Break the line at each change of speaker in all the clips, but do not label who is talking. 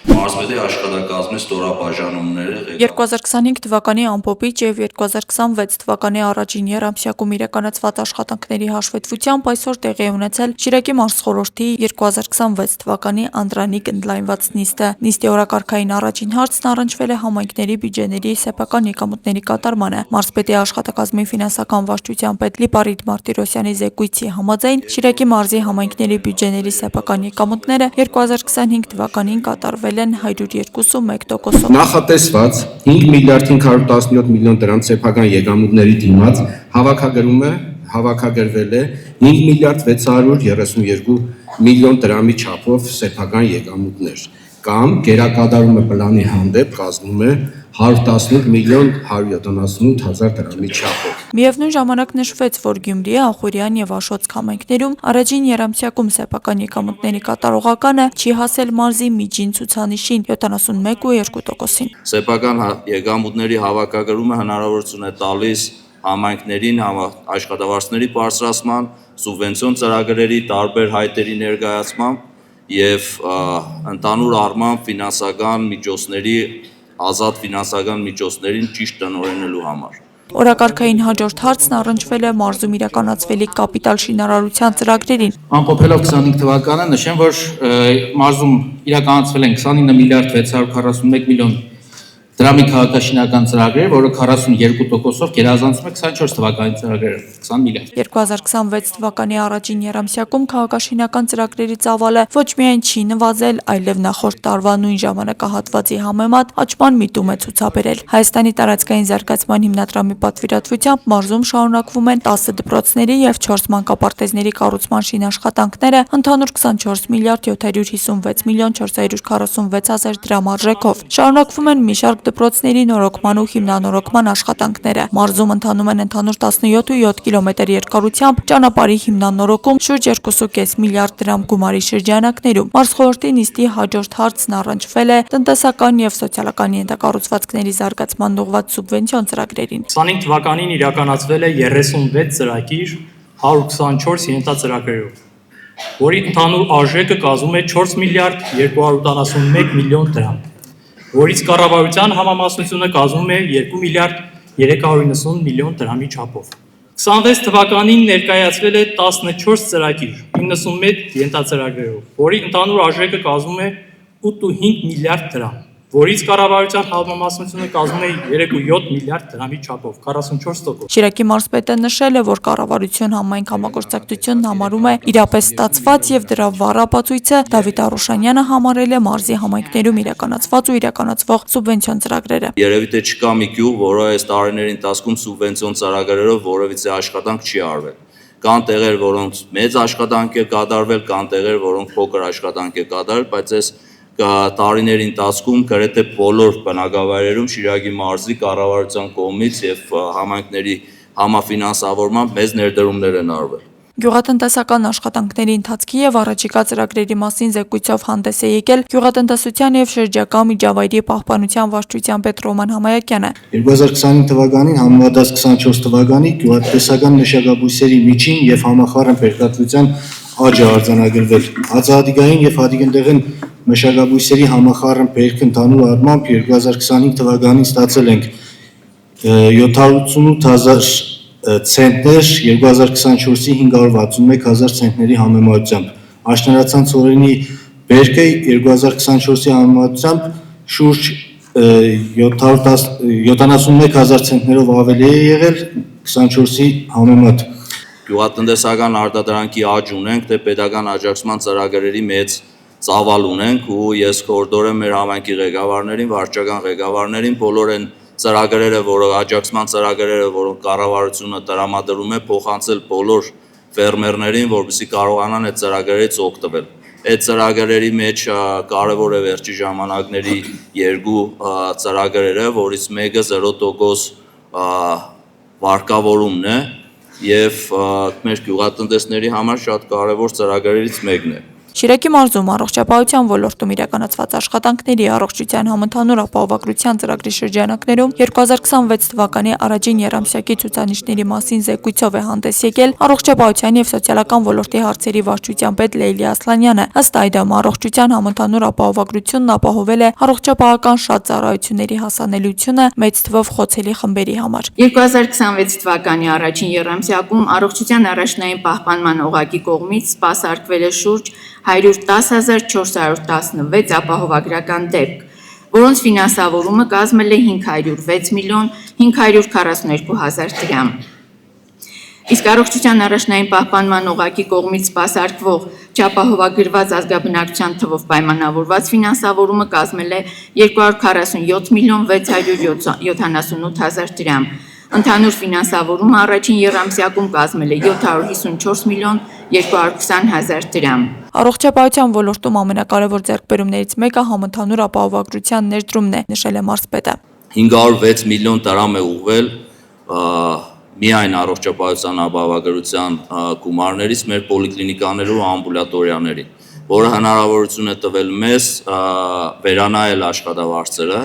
Մարզպետի աշխատակազմի ստորաբաժանումները
2025 թվականի ամփոփիչ եւ 2026 թվականի առաջին երամսյակում իրականացված աշխատանքների հաշվետվությամբ այսօր տեղի է ունեցել Շիրակի մարզխորհրդի 2026 թվականի անդրանիկ ընդլայնված նիստը։ Նիստի օրակարգային առաջին հարցն առնչվել է համայնքների բյուջեների սեփական եկամուտների կատարմանը։ Մարզպետի աշխատակազմի ֆինանսական վարչության պետ Լիպարիտ Մարտիրոսյանի զեկույցի համաձայն Շիրակի մարզի համայնքների բյուջեների սեփական եկամուտները 2025 թվականին կատարվել են 102.1%-ով։
Նախատեսված 5 միլիարդ 517 միլիոն դրամ սեփական եկամուտների դիմաց հավաքագրվել է 5 միլիարդ 632 միլիոն դրամի չափով սեփական եկամուտներ, կամ գերակատարումը պլանի հանդեպ կազմում է 118 միլիոն 178 հազար դրամի չափով։
Միևնույն ժամանակ նշվեց, որ Գյումրիի, Ախուրյան եւ Աշոտsk համայնքներում առաջին երամսյակում սեփական եկամուտների կատարողականը չի հասել մարզի միջին ցուցանիշին 71.2%-ին։
Սեփական եկամուտների հավաքագրումը հնարավորություն է տալիս համայնքներին աշխատավարձների բարձրացման, սուբվենցիոն ծրագրերի տարբեր հայտերի ներկայացման եւ ընդհանուր առմամբ ֆինանսական միջոցների ազատ ֆինանսական միջոցներին ճիշտ տնօրինելու համար։
Օրակարգային հաջորդ հարցն առնչվել է մարզում իրականացվելիք կապիտալ շինարարության ծրագրերին։
Ամփոփելով 25 թվականը նշեմ, որ մարզում իրականացվել են 29 միլիարդ 641 միլիոն դրամի քաղաքաշինական ծրագրեր, որը 42%-ով գերազանցում է 24 թվականի ծրագրերը 20 միլիարդ։
2026 թվականի առաջին երամսյակում քաղաքաշինական ծրագրերի ծավալը ոչ միայն չի նվազել, այլև նախորդ տարվա նույն ժամանակահատվածի համեմատ աճման միտում է ցուցաբերել։ Հայաստանի տարածքային զարգացման հիմնադրամի պատվիրատվությամբ մարզում շարունակվում են 10 դպրոցների եւ 4 մանկապարտեզների կառուցման շինաշխատանքները ընդհանուր 24 միլիարդ 756 միլիոն 446 հազար դրամ արժեքով։ Շարունակվում են մի շարք դպրոցների նորոգման ու հիմնանորոգման աշխատանքները։ Մարզում ընթանում են ընդհանուր 17.7 կիլոմետր երկարությամբ ճանապարհի հիմնանորոգում շուրջ 2.5 միլիարդ դրամ գումարի շրջանակներում։ Մարզխորհրդի նիստի հաջորդ հարցն առնչվել է տնտեսական եւ սոցիալական ենթակառուցվածքների զարգացման ուղղված սուբվենցիոն ծրագրերին։
25 թվականին իրականացվել է 36 ծրագիր 124 ենթածրագրերով, որի ընդհանուր արժեքը կազմում է 4 միլիարդ 271 միլիոն դրամ, որից կառավարության համամասնությունը կազմում է 2 միլիարդ 390 միլիոն դրամի չափով։ 26 թվականին ներկայացվել է 14 ծրագիր 91 ենթածրագրերով, որի ընդհանուր արժեքը կազմում է 8.5 միլիարդ դրամ, որից կառավարության համամասնությունը կազմում է 3.7 միլիարդ դրամի չափով 44%։
Շիրակի մարզպետը նշել է, որ կառավարություն համայնք համագործակցությունն համարում է իրապես ստացված եւ դրա վառ ապացույցը Դավիթ Արուշանյանը համարել է մարզի համայնքներում իրականացված ու իրականացվող սուբվենցիոն ծրագրերը։
Երևի թե չկա մի գյուղ, որը այս տարիների ընթացքում սուբվենցիոն ծրագրերով որևիցե աշխատանք չի արվել։ Կան տեղեր, որոնց մեծ աշխատանք է կատարվել, կան տեղեր, որոնք փոքր աշխատանք է կատարվել, բայց այս տարիների ընթացքում գրեթե բոլոր բնակավայրերում Շիրակի մարզի կառավարության կողմից եւ համայնքների համաֆինանսավորմամբ մեծ ներդրումներ են արվել։
Գյուղատնտեսական աշխատանքների ընթացքի եւ առաջիկա ծրագրերի մասին զեկույցով հանդես է եկել Գյուղատնտեսության եւ շրջակա միջավայրի պահպանության վարչության պետ Ռոման Համայակյանը։
2025 թվականին համեմատած 24 թվականի գյուղատնտեսական մշակաբույսերի միջին եւ համախառն բերքատվության աճ է արձանագրվել։ Հացահատիկային եւ հատիկնդեղեն մշակաբույսերի համախառն բերք ընդհանուր առմամբ 2025 թվականին ստացել ենք 788,000 ցենտներ 2024-ի 561,000 ցենտների համեմատությամբ։ Աշնանացան ծորենի բերքը 2024-ի համեմատությամբ շուրջ 771,000 ցենտներով ավելի է եղել 24-ի համեմատ։
Գյուղատնտեսական արտադրանքի աճ ունենք, թե պետական աջակցման ծրագրերի մեծ ծավալ ունենք ու ես կորդորեմ մեր համայնքի ղեկավարներին, վարչական ղեկավարներին, բոլոր այն ծրագրերը, որը աջակցման ծրագրերը, որոնք կառավարությունը տրամադրում է, փոխանցել բոլոր ֆերմերներին, որպեսզի կարողանան այդ ծրագրերից օգտվել։ Այդ ծրագրերի մեջ կարևոր է վերջի ժամանակների երկու ծրագրերը, որից մեկը 0% վարկավորումն է եւ մեր գյուղատնտեսների համար շատ կարևոր ծրագրերից մեկն է։
Շիրակի մարզում առողջապահության ոլորտում իրականացված աշխատանքների առողջության համընդհանուր ապահովագրության ծրագրի շրջանակներում 2026 թվականի առաջին երամսյակի ցուցանիշների մասին զեկույցով է հանդես եկել առողջապահության եւ սոցիալական ոլորտի հարցերի վարչության պետ Լեյլի Ասլանյանը։ Ըստ այդմ առողջության համընդհանուր ապահովագրությունն ապահովել է առողջապահական շատ ծառայությունների հասանելիությունը մեծ թվով խոցելի խմբերի համար։
2026 թվականի առաջին եռամսյակում առողջության առաջնային պահպանման օղակի կողմից սպասարկվել է շուրջ 110,416 ապահովագրական դեպք, որոնց ֆինանսավորումը կազմել է 506 միլիոն 542 հազար դրամ։ Իսկ առողջության առաջնային պահպանման օղակի կողմից սպասարկվող չապահովագրված ազգաբնակչության թվով պայմանավորված ֆինանսավորումը կազմել է 247 միլիոն 678 հազար դրամ։ Ընդհանուր ֆինանսավորումը առաջին եռամսյակում կազմել է 754 միլիոն 220 հազար դրամ։
Առողջապահության ոլորտում ամենակարևոր ձեռքբերումներից մեկը համընդհանուր ապահովագրության ներդրումն է, նշել է մարզպետը։
506 միլիոն դրամ է ուղղվել միայն առողջապահության ապահովագրության գումարներից մեր պոլիկլինիկաների ու ամբուլատորիաների, որը հնարավորություն է տվել մեզ վերանայել աշխատավարձերը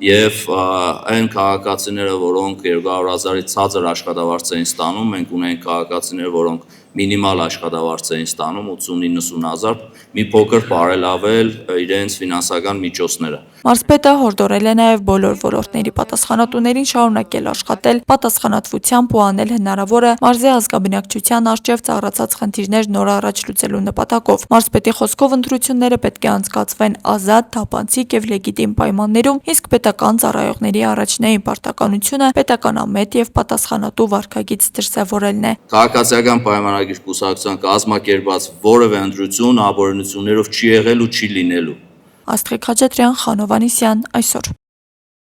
եւ այն քաղաքացիները, որոնք 200,000-ից ցածր աշխատավարձ էին ստանում, մենք ունենք քաղաքացիներ, որոնք մինիմալ աշխատավարձ էին ստանում 80-90,000, մի փոքր բարելավել իրենց ֆինանսական միջոցները։
Մարզպետը հորդորել է նաև բոլոր ոլորտների պատասխանատուներին շարունակել աշխատել պատասխանատվությամբ ու անել հնարավորը մարզի ազգաբնակչության առջև ծառացած խնդիրներ նոր առաջ լուծելու նպատակով։ Մարզպետի խոսքով ընտրությունները պետք է անցկացվեն ազատ, թափանցիկ եւ լեգիտիմ պայմաններում, իսկ պետական ծառայողների առաջնային պարտականությունը պետականամետ եւ պատասխանատու վարքագիծ դրսևորելն է։
Քաղաքացիական պայմանագիր կուսակցության կազմակերպած որևէ ընտրություն ապօրինություններով չի եղել ու չի լինելու։
Աստղիկ Խաչատրյան, Խանով Անիսյան, այսօր։